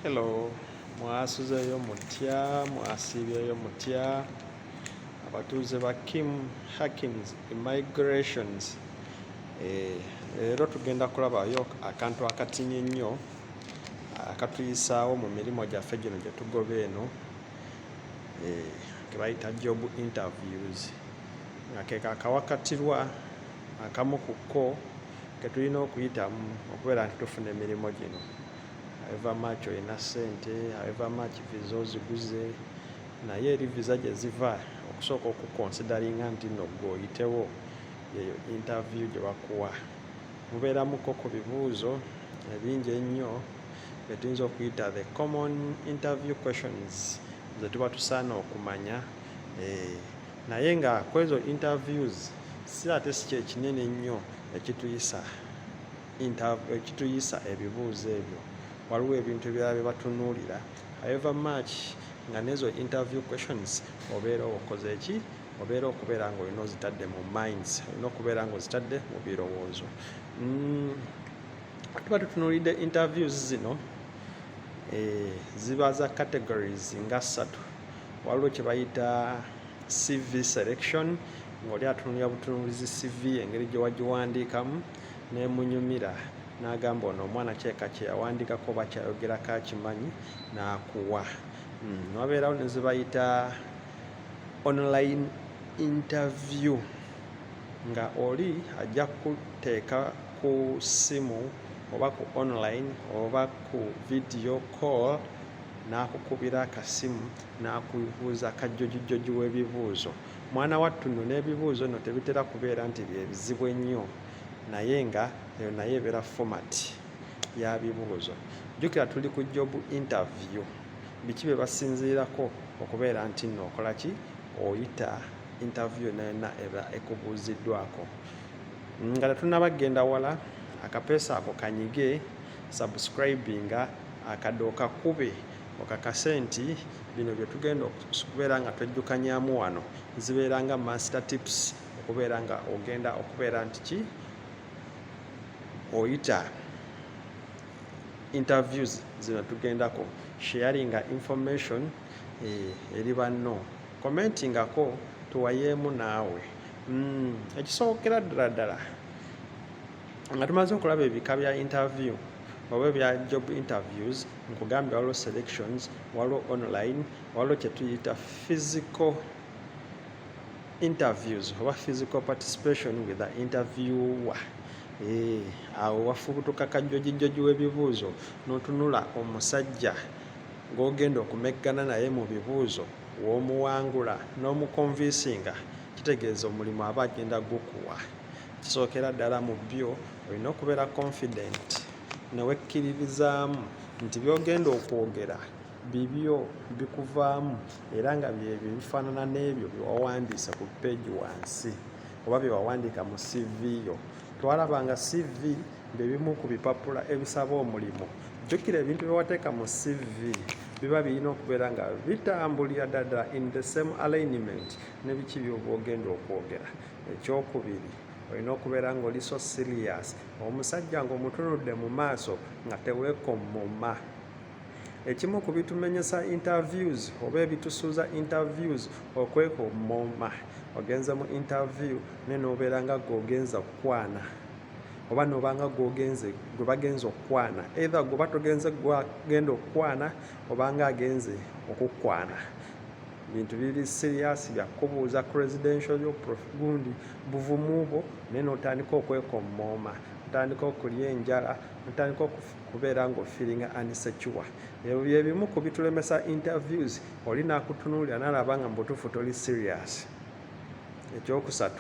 Hello, mwasuzeyo mutya, mwasiibyeyo mutya. Abatuuze ba Kim Harkins Immigrations. Leero tugenda kulabayo akantu akatinye ennyo akatuyisaawo mu mirimu gyaffe gino gye tugoba eno, ke bayita job interviews, nga ke kakawakatirwa akamu ku ko ke tulina okuyitamu okubeera nti tufuna emirimu gino. However much olina ssente, however much visa oziguze, naye eri visa gye ziva okusooka okukonsidaringa nti nno gwe oyitewo, yeyo interview gye bakuwa. Mubeeramuko ku bibuuzo ebingi ennyo bye tuyinza okuyita the common interview questions ze tuba tusaana okumanya, naye nga ku ezo interviews si ate si kye kinene ennyo ekituyisa ebibuuzo ebyo. Waliwo ebintu ebirala bye batunuulira, however much nga n'ezo interview questions obeera okoze ki? Obeera okubeera ng'olina ozitadde mu minds, olina okubeera ng'ozitadde mu birowoozo. Tuba tutunuulidde interviews zino, ziba za categories nga 3. Waliwo kye bayita CV selection, ng'oli atunuulira butunuulizi CV, engeri gye wagiwandiikamu n'emunyumira, n'agamba ono omwana kyeka kye yawandiikako oba kyayogerako akimanyi, n'akuwa. Wabeerawo ne ze bayita online interview, nga oli ajja kuteeka ku ssimu oba ku online oba ku video call, n'akukubira akasimu n'akubuuza akajjogijogi w'ebibuuzo. Mwana wattu nno n'ebibuuzo nno tebitera kubeera nti bye bizibu ennyo, naye nga eyo naye ebeera format ya bibuuzo. Jjukira tuli ku job interview, biki bye basinziirako okubeera nti nno okola ki? Oyita interview yonna eba ekubuuziddwako. Nga tetunnaba genda wala, akapeesa ako kanyige, subscribinga, akadde okakube, okakase nti bino bye tugenda okubeera nga twejjukanyaamu wano zibeera nga master tips, okubeera nga ogenda okubeera nti ki? Oyita interviews zino tugendako, sharinga information eri banno, commentingako tuwayeemu naawe. Ekisookera ddala nga tumaze okulaba ebika bya interview oba ebya job interviews, nkugambye waliwo selections, waliwo online, waliwo kye tuyita physical interviews oba physical participation with the interviewer. Awo wafubutuka kajjogijogi w'ebibuuzo n'otunula omusajja ng'ogenda okumeggana naye mu bibuuzo, w'omuwangula n'omukonvinsinga, kitegeeza omulimu aba agenda gukuwa. Kisookera ddala mu byo olina okubeera confident ne wekkiririzaamu nti by'ogenda okwogera bibyo bikuvaamu era nga byebyo bifaanana n'ebyo bye wawandiise ku page wansi oba bye wawandiika mu CV yo. Twalabanga CV bye bimu ku bipapula ebisaba omulimu. Jjukira ebintu bye wateeka mu CV biba birina okubeera nga bitambulira ddala in the same alignment ne biki by'oba ogenda okwogera. Ekyokubiri, olina okubeera ng'oli so serious, omusajja ng'omutunudde mu maaso nga teweekommoma. Ekimu ku bitumenyesa interviews oba ebitusuuza interviews okwekommoma. Ogenze mu interview ne n'obeera nga gw'ogenza okukwana oba n'oba nga gwe bagenza okukwana, either gwe togenze gwagenda okukwana oba nga agenze okukwana. Bintu biri serious bya kubuuza ku residential gundi buvumu bwo, naye n'otandika okwekommoma, otandika okulya enjala, otandika okubeera ng'ofiiringa unsecure. Ebyo bye bimu ku bitulemesa interviews, oli n'akutunuulira n'alaba nga mu butuufu toli serious. Ekyokusatu,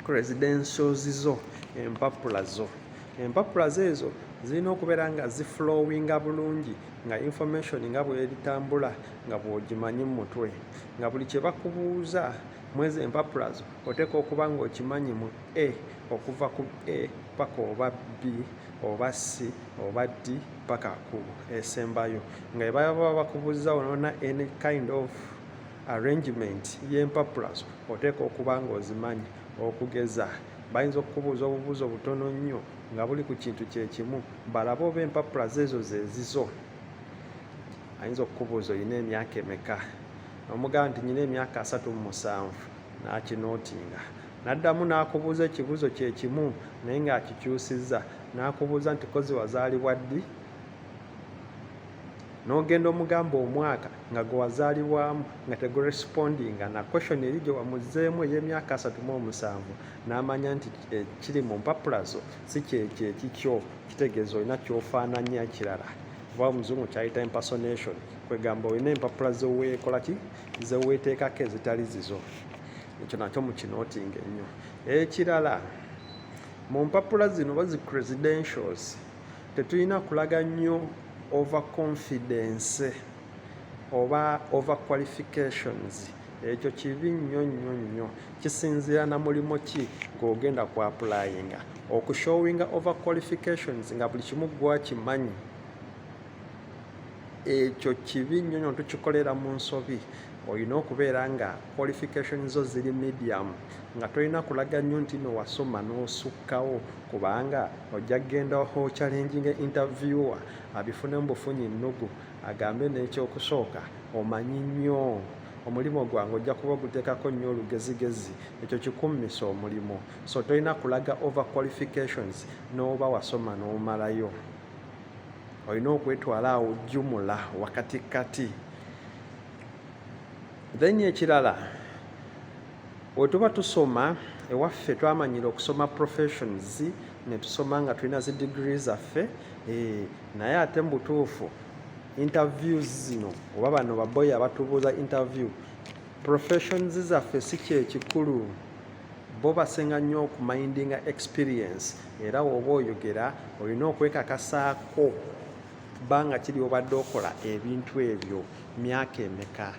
ku residentials zo, empapula zo. Empapula ezo zirina okubeera nga ziflowinga bulungi, nga information nga bw'eritambula nga bw'ogimanyi mu mutwe, nga buli kye bakubuuza mu ezo empapula zo oteeka okuba ng'okimanyi mu A, okuva ku A paka oba B oba C oba D paka ku esembayo. Nga baba bakubuuza wonna any kind of arrangement y'empapula zo oteeka okuba ng'ozimanyi. Okugeza, bayinza okukubuuza obubuuzo butono nnyo nga buli ku kintu kye kimu, balabe oba empapula ezo ze zizo. ayinza okukubuuza olina emyaka emeka, omugamba nti nyina emyaka 37 n'akinootinga, n'addamu n'akubuuza ekibuuzo kye kimu naye ng'akikyusizza, n'akubuuza nti kozi wazaalibwa ddi, n'ogenda omugamba omwaka nga gwe wazaalibwamu nga tegurespondinga na question eri gye wamuzzeemu ey'emyaka 37, n'amanya nti kiri mu mpapula zo si kyekyo ekikyo, kitegeeza olina ky'ofaananya ekirala. Oba omuzungu kyayita impersonation, kwegamba olina empapula zeweeteekako ezitali zizo. Ekyo nakyo mukinootinga ennyo. Ekirala, mu mpapula zino oba zi credentials tetulina kulaga nnyo over confidence oba over qualifications. Ekyo kibi nnyo, kisinziira na mulimo ki ng'ogenda ku applyinga. Okushowinga over qualifications nga buli kimu gwakimanyi, ekyo kibi nnyo, tukikolera mu nsobi. Olina okubeera nga qualifications zo ziri medium, nga tolina kulaga nnyo nti no wasoma n'osukkawo, kubanga ojja kgenda challenging interviewer abifune mu bufunyi nnugu, agambe n'ekyokusooka omanyi nnyo, omulimu gwange ojja kuba oguteekako nnyo olugezigezi, ekyo kikummisa omulimo. So tolina kulaga over qualifications n'oba wasoma n'omalayo. Olina okwetwala awo jjumula wakatikati. Then ekirala, we tuba tusoma ewaffe twamanyira okusoma professions ne tusoma nga tulina zi degrees zaffe, naye ate mu butuufu interviews zino oba bano baboyi abatubuuza interview, professions zaffe si kyekikulu, bo basenga nnyo okumindinga experience, era woba oyogera olina okwekakasaako bbanga kiri obadde okola ebintu ebyo myaka emeka.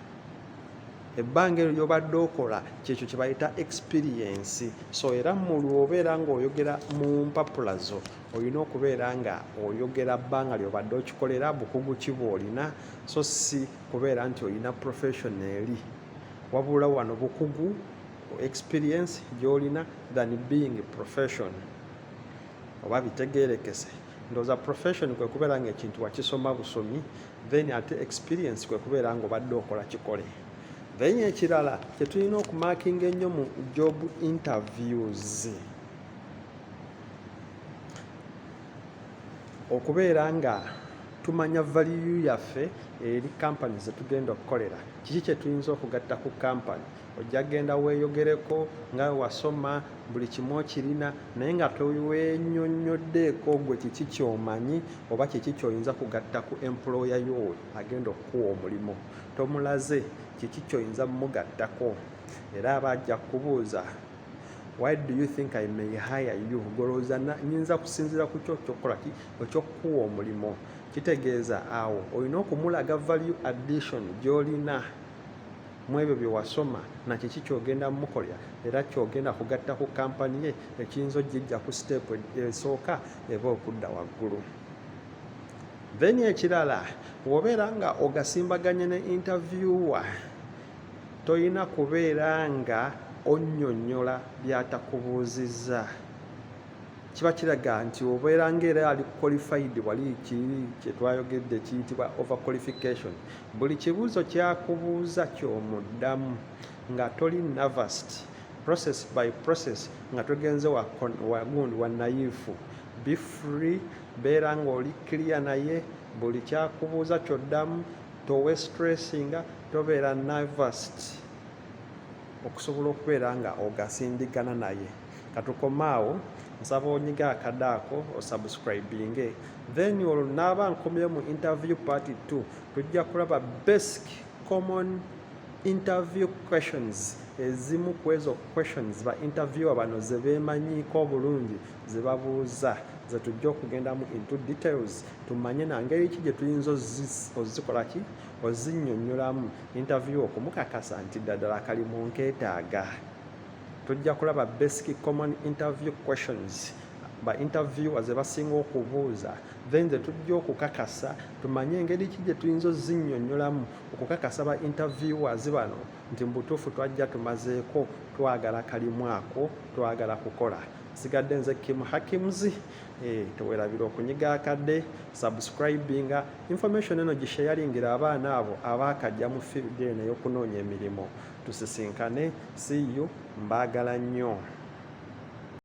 Ebbanga eryo ly'obadde okola kyekyo kye bayita experience. So era mu lw'obeera ng'oyogera mu mpapula zo olina okubeera nga oyogera bbanga ly'obadde okikolera, bukugu ki bw'olina, so si kubeera nti olina profession eri, wabula wano bukugu experience gy'olina than being profession. Oba bitegeerekese, ndowooza profession kwe kubeera ng'ekintu wakisoma busomi, then ate experience kwe kubeera ng'obadde okola kikole. Then ekirala tetulina okumakinga ennyo mu job interviews, okubeera nga tumanya value yaffe eri company ze tugenda okukolera. Kiki kye tuyinza okugatta ku company? Ojja genda weeyogereko nga wasoma buli kimu okirina, naye nga tewenyonnyoddeeko gwe kiki ky'omanyi oba kiki ky'oyinza kugatta ku employer yo agenda okukuwa omulimu. Tomulaze kiki ky'oyinza mugattako, era aba ajja kubuuza why do you think I may hire you? Golooza nyinza kusinziira ku kyo ky'okola eky'okukuwa omulimu. Kitegeeza awo olina okumulaga value addition gy'olina mu ebyo bye wasoma na kiki ky'ogenda mukolera era ky'ogenda kugatta ku kampani ye ekiyinza ogijja ku step esooka eba okudda waggulu. Then ekirala, bw'obeera nga ogasimbaganye ne interviewer, tolina kubeera nga onnyonnyola by'atakubuuzizza. Kiba kiraga nti obeera ng'era ali qualified, wali kiri kye twayogedde kiyitibwa over qualification. Buli kibuuzo kyakubuuza ky'omuddamu nga toli nervous, process by process, nga togenze wagundi wa nayifu. Be free, beera ng'oli clear naye, buli kyakubuuza ky'oddamu, towe stressinga, tobeera nervous, okusobola okubeera nga ogasindigana naye. Katukomaawo, nsaba onyiga akadde ako osubscribinge, then olwo naaba nkomyeyo mu interview part 2 tujja kulaba basic common interview questions, ezimu ku ezo questions ba interviewer bano ze beemanyiiko obulungi ze babuuza, ze tujja okugendamu into details, tumanye nangeri ki gye tuyinza ozikola ki ozinnyonnyolamu interview okumukakasa nti ddala kalimu nkeetaaga. Tujja kulaba basic common interview questions ba interviewers ze basinga okubuuza, then ze tujja okukakasa tumanye engeri ki gye tuyinza ozinnyonnyolamu okukakasa ba interviewers bano nti mu butuufu twajja tumazeeko, twagala kalimu ako, twagala kukola. sigadde nze Kim Hakims. Teweerabira okunyiga akadde subscribinga information eno gisharingira abaana abo abaakajja mu field eno ey'okunoonya emirimu. Tusisinkane, see you, mbaagala nnyo.